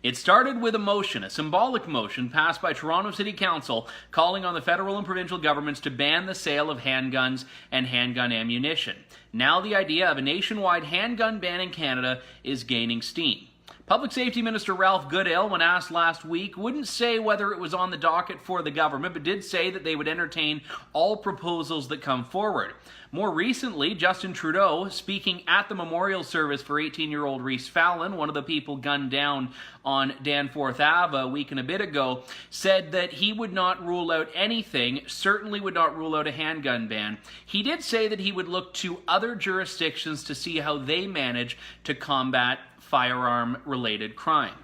It started with a motion, a symbolic motion passed by Toronto City Council calling on the federal and provincial governments to ban the sale of handguns and handgun ammunition. Now the idea of a nationwide handgun ban in Canada is gaining steam. Public Safety Minister Ralph Goodale, when asked last week, wouldn't say whether it was on the docket for the government, but did say that they would entertain all proposals that come forward. More recently, Justin Trudeau, speaking at the memorial service for 18-year-old Reese Fallon, one of the people gunned down on Danforth Ave a week and a bit ago, said that he would not rule out anything, certainly would not rule out a handgun ban. He did say that he would look to other jurisdictions to see how they manage to combat firearm-related crime.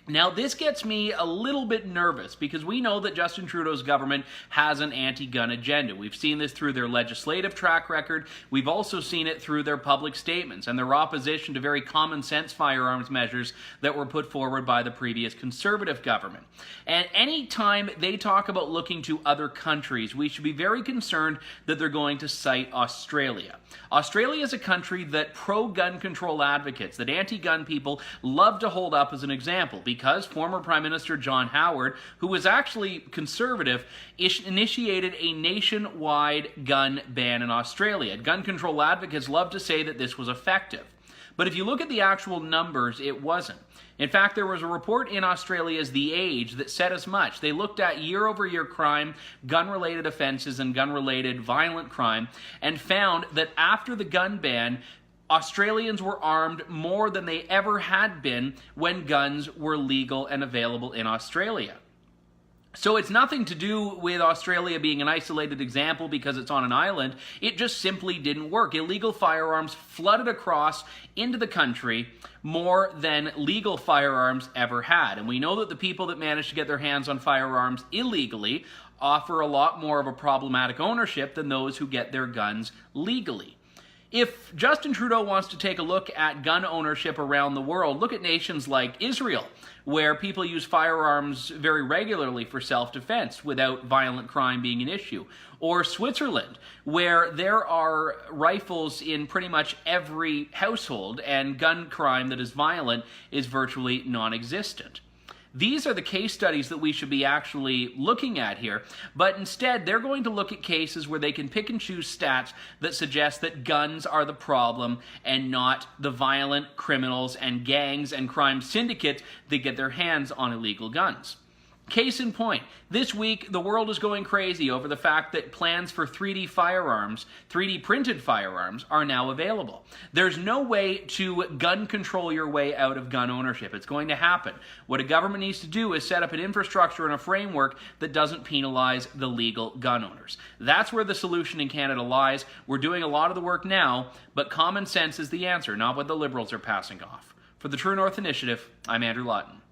Now, this gets me a little bit nervous because we know that Justin Trudeau's government has an anti-gun agenda. We've seen this through their legislative track record. We've also seen it through their public statements and their opposition to very common-sense firearms measures that were put forward by the previous Conservative government. And any time they talk about looking to other countries, we should be very concerned that they're going to cite Australia. Australia is a country that pro-gun control advocates, that anti-gun people love to hold up as an example, because former Prime Minister John Howard, who was actually Conservative, initiated a nationwide gun ban in Australia. Gun control advocates love to say that this was effective. But if you look at the actual numbers, it wasn't. In fact, there was a report in Australia's The Age that said as much. They looked at year-over-year crime, gun-related offenses, and gun-related violent crime, and found that after the gun ban, Australians were armed more than they ever had been when guns were legal and available in Australia. So it's nothing to do with Australia being an isolated example because it's on an island. It just simply didn't work. Illegal firearms flooded across into the country more than legal firearms ever had. And we know that the people that manage to get their hands on firearms illegally offer a lot more of a problematic ownership than those who get their guns legally. If Justin Trudeau wants to take a look at gun ownership around the world, look at nations like Israel, where people use firearms very regularly for self-defense without violent crime being an issue. Or Switzerland, where there are rifles in pretty much every household and gun crime that is violent is virtually non-existent. These are the case studies that we should be actually looking at here, but instead they're going to look at cases where they can pick and choose stats that suggest that guns are the problem and not the violent criminals and gangs and crime syndicates that get their hands on illegal guns. Case in point, this week the world is going crazy over the fact that plans for 3D firearms, 3D printed firearms, are now available. There's no way to gun control your way out of gun ownership. It's going to happen. What a government needs to do is set up an infrastructure and a framework that doesn't penalize the legal gun owners. That's where the solution in Canada lies. We're doing a lot of the work now, but common sense is the answer, not what the Liberals are passing off. For the True North Initiative, I'm Andrew Lawton.